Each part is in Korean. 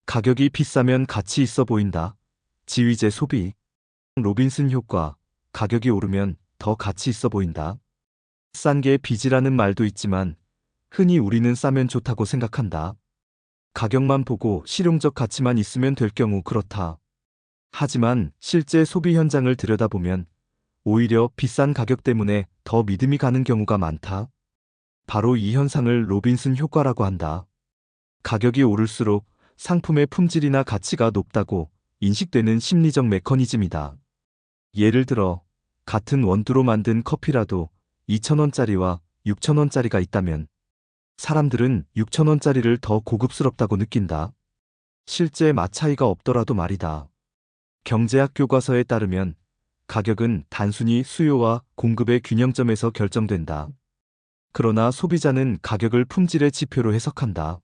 가격이 비싸면 가치 있어 보인다. 지위제 소비. 로빈슨 효과. 가격이 오르면 더 가치 있어 보인다. 싼 게 빚이라는 말도 있지만 흔히 우리는 싸면 좋다고 생각한다. 가격만 보고 실용적 가치만 있으면 될 경우 그렇다. 하지만 실제 소비 현장을 들여다보면 오히려 비싼 가격 때문에 더 믿음이 가는 경우가 많다. 바로 이 현상을 로빈슨 효과라고 한다. 가격이 오를수록 상품의 품질이나 가치가 높다고 인식되는 심리적 메커니즘이다. 예를 들어 같은 원두로 만든 커피라도 2,000원짜리와 6,000원짜리가 있다면 사람들은 6,000원짜리를 더 고급스럽다고 느낀다. 실제 맛 차이가 없더라도 말이다. 경제학 교과서에 따르면 가격은 단순히 수요와 공급의 균형점에서 결정된다. 그러나 소비자는 가격을 품질의 지표로 해석한다.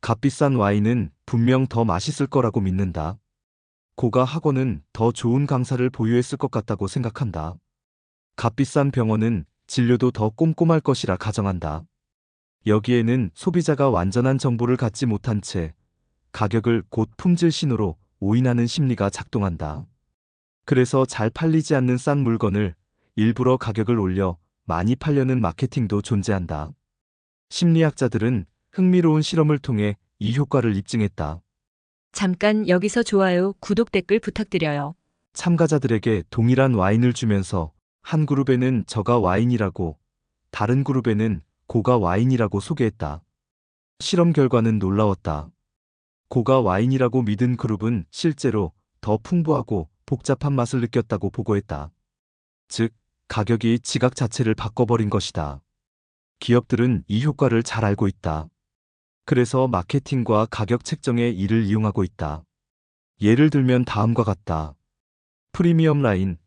값비싼 와인은 분명 더 맛있을 거라고 믿는다. 고가 학원은 더 좋은 강사를 보유했을 것 같다고 생각한다. 값비싼 병원은 진료도 더 꼼꼼할 것이라 가정한다. 여기에는 소비자가 완전한 정보를 갖지 못한 채 가격을 곧 품질 신호로 오인하는 심리가 작동한다. 그래서 잘 팔리지 않는 싼 물건을 일부러 가격을 올려 많이 팔려는 마케팅도 존재한다. 심리학자들은 흥미로운 실험을 통해 이 효과를 입증했다. 잠깐 여기서 좋아요, 구독, 댓글 부탁드려요. 참가자들에게 동일한 와인을 주면서 한 그룹에는 저가 와인이라고, 다른 그룹에는 고가 와인이라고 소개했다. 실험 결과는 놀라웠다. 고가 와인이라고 믿은 그룹은 실제로 더 풍부하고 복잡한 맛을 느꼈다고 보고했다. 즉, 가격이 지각 자체를 바꿔버린 것이다. 기업들은 이 효과를 잘 알고 있다. 그래서 마케팅과 가격 책정에 이를 이용하고 있다. 예를 들면 다음과 같다. 프리미엄 라인.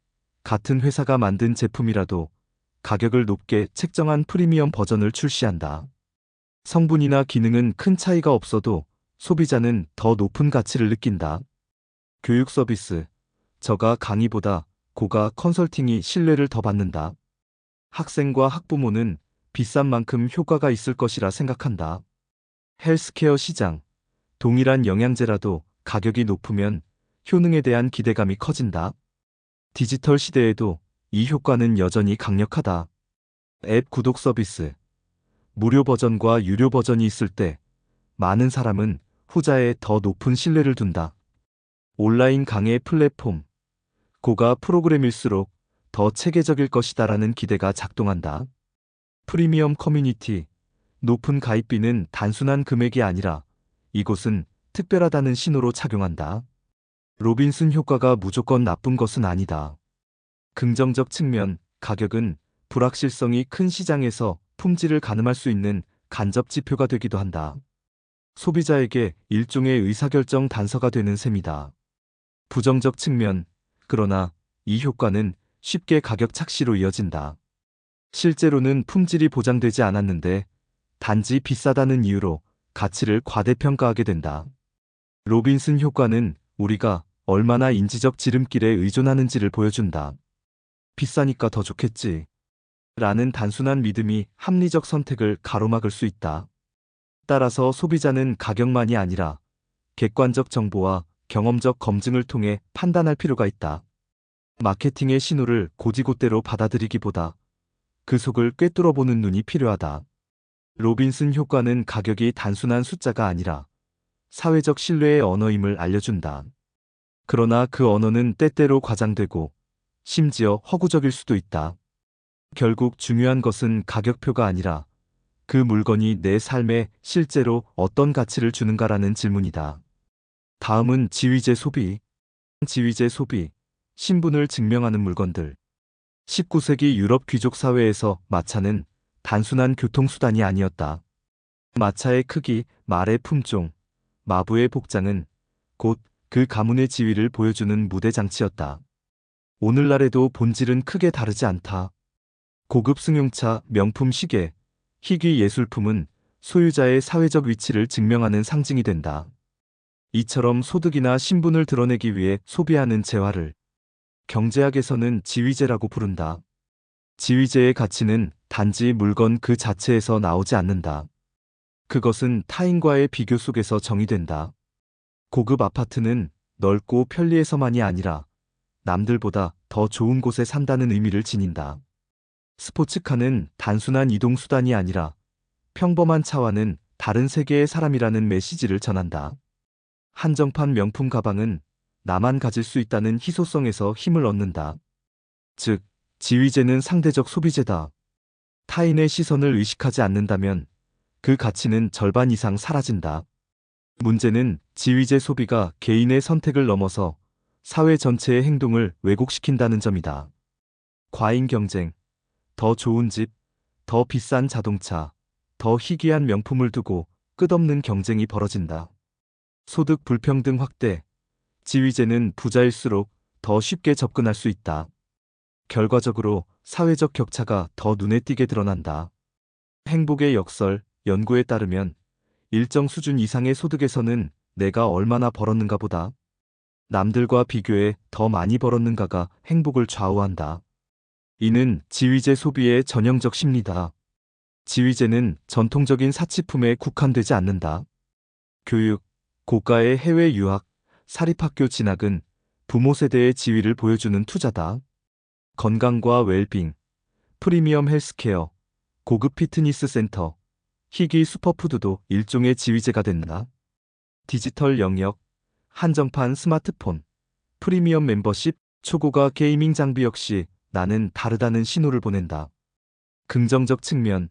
같은 회사가 만든 제품이라도 가격을 높게 책정한 프리미엄 버전을 출시한다. 성분이나 기능은 큰 차이가 없어도 소비자는 더 높은 가치를 느낀다. 교육 서비스. 저가 강의보다 고가 컨설팅이 신뢰를 더 받는다. 학생과 학부모는 비싼 만큼 효과가 있을 것이라 생각한다. 헬스케어 시장. 동일한 영양제라도 가격이 높으면 효능에 대한 기대감이 커진다. 디지털 시대에도 이 효과는 여전히 강력하다. 앱 구독 서비스. 무료 버전과 유료 버전이 있을 때 많은 사람은 후자에 더 높은 신뢰를 둔다. 온라인 강의 플랫폼. 고가 프로그램일수록 더 체계적일 것이다라는 기대가 작동한다. 프리미엄 커뮤니티. 높은 가입비는 단순한 금액이 아니라 이곳은 특별하다는 신호로 작용한다. 로빈슨 효과가 무조건 나쁜 것은 아니다. 긍정적 측면, 가격은 불확실성이 큰 시장에서 품질을 가늠할 수 있는 간접 지표가 되기도 한다. 소비자에게 일종의 의사결정 단서가 되는 셈이다. 부정적 측면, 그러나 이 효과는 쉽게 가격 착시로 이어진다. 실제로는 품질이 보장되지 않았는데 단지 비싸다는 이유로 가치를 과대평가하게 된다. 로빈슨 효과는 우리가 얼마나 인지적 지름길에 의존하는지를 보여준다. 비싸니까 더 좋겠지. 라는 단순한 믿음이 합리적 선택을 가로막을 수 있다. 따라서 소비자는 가격만이 아니라 객관적 정보와 경험적 검증을 통해 판단할 필요가 있다. 마케팅의 신호를 고지고대로 받아들이기보다 그 속을 꿰뚫어보는 눈이 필요하다. 로빈슨 효과는 가격이 단순한 숫자가 아니라 사회적 신뢰의 언어임을 알려준다. 그러나 그 언어는 때때로 과장되고 심지어 허구적일 수도 있다. 결국 중요한 것은 가격표가 아니라 그 물건이 내 삶에 실제로 어떤 가치를 주는가라는 질문이다. 다음은 지위제 소비. 지위제 소비. 신분을 증명하는 물건들. 19세기 유럽 귀족 사회에서 마차는 단순한 교통수단이 아니었다. 마차의 크기, 말의 품종, 마부의 복장은 곧 그 가문의 지위를 보여주는 무대 장치였다. 오늘날에도 본질은 크게 다르지 않다. 고급 승용차, 명품 시계, 희귀 예술품은 소유자의 사회적 위치를 증명하는 상징이 된다. 이처럼 소득이나 신분을 드러내기 위해 소비하는 재화를 경제학에서는 지위제라고 부른다. 지위제의 가치는 단지 물건 그 자체에서 나오지 않는다. 그것은 타인과의 비교 속에서 정의된다. 고급 아파트는 넓고 편리해서만이 아니라 남들보다 더 좋은 곳에 산다는 의미를 지닌다. 스포츠카는 단순한 이동수단이 아니라 평범한 차와는 다른 세계의 사람이라는 메시지를 전한다. 한정판 명품 가방은 나만 가질 수 있다는 희소성에서 힘을 얻는다. 즉, 지위제는 상대적 소비재다. 타인의 시선을 의식하지 않는다면 그 가치는 절반 이상 사라진다. 문제는 지위제 소비가 개인의 선택을 넘어서 사회 전체의 행동을 왜곡시킨다는 점이다. 과잉 경쟁, 더 좋은 집, 더 비싼 자동차, 더 희귀한 명품을 두고 끝없는 경쟁이 벌어진다. 소득 불평등 확대, 지위제는 부자일수록 더 쉽게 접근할 수 있다. 결과적으로 사회적 격차가 더 눈에 띄게 드러난다. 행복의 역설, 연구에 따르면 일정 수준 이상의 소득에서는 내가 얼마나 벌었는가 보다 남들과 비교해 더 많이 벌었는가가 행복을 좌우한다. 이는 지위제 소비의 전형적 심리다. 지위제는 전통적인 사치품에 국한되지 않는다. 교육, 고가의 해외 유학, 사립학교 진학은 부모 세대의 지위를 보여주는 투자다. 건강과 웰빙, 프리미엄 헬스케어, 고급 피트니스 센터, 희귀 슈퍼푸드도 일종의 지위제가 된다. 디지털 영역, 한정판 스마트폰, 프리미엄 멤버십, 초고가 게이밍 장비 역시 나는 다르다는 신호를 보낸다. 긍정적 측면,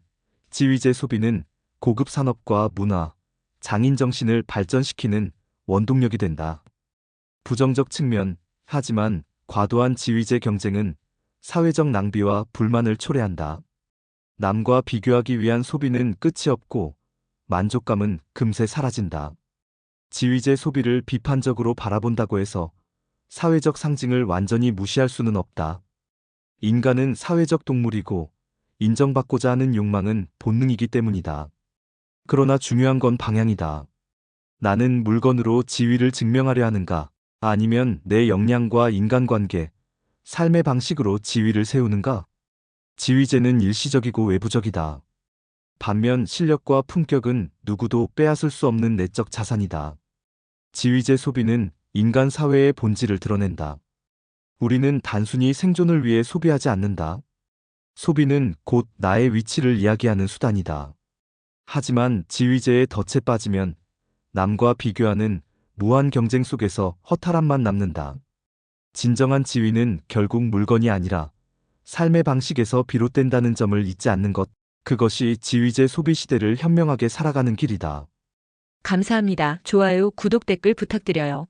지위제 소비는 고급 산업과 문화, 장인 정신을 발전시키는 원동력이 된다. 부정적 측면, 하지만 과도한 지위제 경쟁은 사회적 낭비와 불만을 초래한다. 남과 비교하기 위한 소비는 끝이 없고 만족감은 금세 사라진다. 지위제 소비를 비판적으로 바라본다고 해서 사회적 상징을 완전히 무시할 수는 없다. 인간은 사회적 동물이고 인정받고자 하는 욕망은 본능이기 때문이다. 그러나 중요한 건 방향이다. 나는 물건으로 지위를 증명하려 하는가? 아니면 내 역량과 인간관계, 삶의 방식으로 지위를 세우는가? 지위제는 일시적이고 외부적이다. 반면 실력과 품격은 누구도 빼앗을 수 없는 내적 자산이다. 지위제 소비는 인간 사회의 본질을 드러낸다. 우리는 단순히 생존을 위해 소비하지 않는다. 소비는 곧 나의 위치를 이야기하는 수단이다. 하지만 지위제에 덫에 빠지면 남과 비교하는 무한 경쟁 속에서 허탈함만 남는다. 진정한 지위는 결국 물건이 아니라 삶의 방식에서 비롯된다는 점을 잊지 않는 것, 그것이 지위제 소비 시대를 현명하게 살아가는 길이다. 감사합니다. 좋아요, 구독, 댓글 부탁드려요.